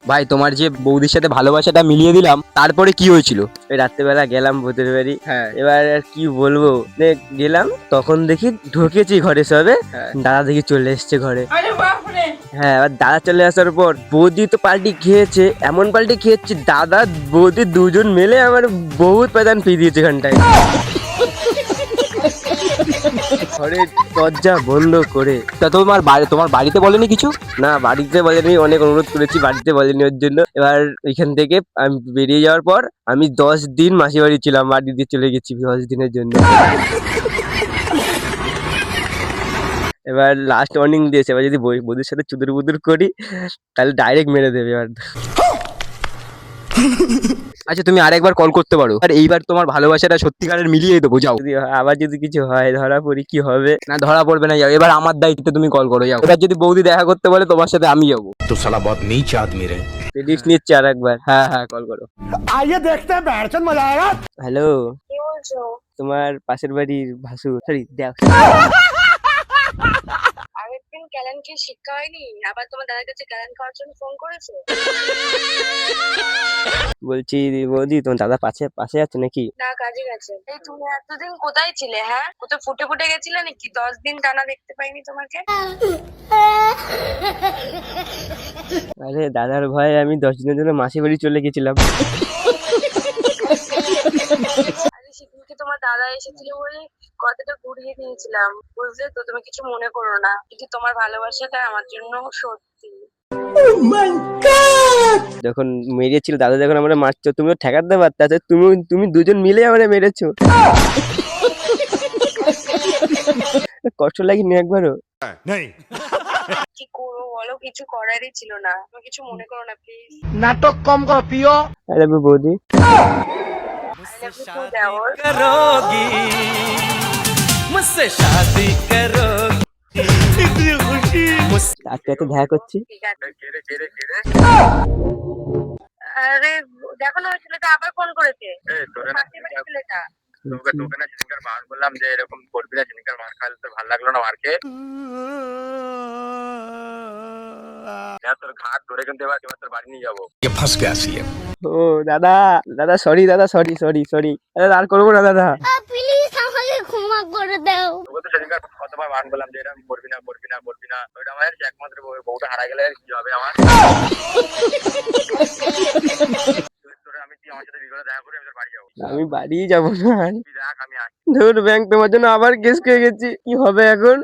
ভাই তোমার যে বৌদির সাথে ভালোবাসাটা মিলিয়ে দিলাম, তারপরে কি হয়েছিল? ওই রাত্রেবেলা গেলাম ভূতের বাড়ি। হ্যাঁ, এবার আর কি বলবো, গেলাম তখন দেখি ঢুকেছি ঘরে সবে, দাদা দেখি চলে এসছে ঘরে। হ্যাঁ, এবার দাদা চলে আসার পর বৌদি তো পাল্টি খেয়েছে, এমন পাল্টি খেয়েছে দাদা বৌদি দুজন মিলে আমার বহুত প্রধান পি দিয়েছে এখানটায়। ঘরের দরজা বন্ধ করে। তা তোমার বাড়িতে বলেনি কিছু? না, বাড়িতে বলেনি, অনেক অনুরোধ করেছি, বাড়িতে বলেনি ওর জন্য। এবার এখান থেকে আমি বেরিয়ে যাওয়ার পর আমি 10 দিন মাসি বাড়ি ছিলাম, বাড়ি দিয়ে চলে গেছি 10 দিনের জন্য। এবার লাস্ট ওয়ার্নিং দিয়েছে, এবার যদি বৌদির সাথে চুদুর বুদুর করি তাহলে ডাইরেক্ট মেরে দেবে এবার। আচ্ছা, তুমি আরেকবার কল করতে পারো, আর এইবার তোমার ভালোবাসাটা সত্যিকারের মিলিয়ে দেবো। যাও, আবার যদি কিছু হয় ধরা পড়ি কি হবে? না, ধরা পড়বে না, যাও, এবার আমার দায়িত্বে তুমি কল করো, যাও। এবার যদি বৌদি দেখা করতে বলে তোমার সাথে আমি যাবো। তো শালা বহুত নীচ আদমি রে। রিস্ক নিচ্ছে আর একবার। হ্যাঁ হ্যাঁ, কল করো। আইয়ে দেখতে हैं बैठचंद मजा आएगा। হ্যালো, কি বলছো? তোমার পাশের বাড়ির ভাসু, সরি দেখ। আগের দিন ক্যালেন কি শিক্ষা হয়নি? আবার তোমার দাদার কাছে ক্যালেন খাওয়ার জন্য ফোন করেছো? বলছি বৌদি, তোমার দাদা পাশে আছে নাকি? না, কাজে গেছে। এই তুমি এতদিন কোথায় ছিলে? হ্যাঁ, কোথায় ফুটে ফুটে গেছিলে নাকি? 10 দিন টানা দেখতে পাইনি তোমাকে। আরে দাদার ভয়ে আমি 10 দিনের জন্য মাসি বাড়ি চলে গেছিলাম। আরে সেদিনকে তোমার দাদা এসেছিল বলে কথাটা ঘুরিয়ে দিয়েছিলাম, বুঝলে তো? তুমি কিছু মনে করো না, কিন্তু তোমার ভালোবাসাটা আমার জন্য সত্যি। যখন মেরেছিল দাদা, যখন আমরা মারছো, তুমিও ঠেকাতে পারতে, তুমি দুজন মিলে আমরা মেরেছো। কষ্ট লাগেনি একবারও? কি করবো বলো, কিছু করারই ছিল না। তুমি কিছু মনে করো না প্লিজ। नाटक कम कर पियो। আরে বৌদি, करोगी मुझसे शादी करोगी इतनी खुशी আজকে এত দেখা করছি। ঠিক আছে। আরে দেখো না, ওই ছেলেটা আবার ফোন করেছে। পাশের বাড়ির ছেলেটা। তোকে না সেদিনকার মার বললাম যে এরকম করবি না, সেদিনকার মার খাইলে তোর ভালো লাগলো না মারকে। তোর ঘাট ধরে কিন্তু এবার তোর বাড়ি নিয়ে যাবো। ये फंस गया सी है। ও দাদা, দাদা সরি, দাদা সরি, আর করবো না দাদা। প্লিজ আমাকে ক্ষমা করে দাও। তোকে তো সেদিনকার কতবার মান বললাম যে এরকম করবি না। ওইটা আমার একমাত্র বউটা হারা গেলে আর কি হবে আমার? আমি তুই আমার সাথে বিকেলে দেখা করে আমি তোর বাড়ি যাবো। আমি বাড়ি যাবো না। তুই দেখ আমি আসি। ধুর, ব্যাংক তোমার জন্য আবার কেস খেয়ে গেছি, কি হবে এখন?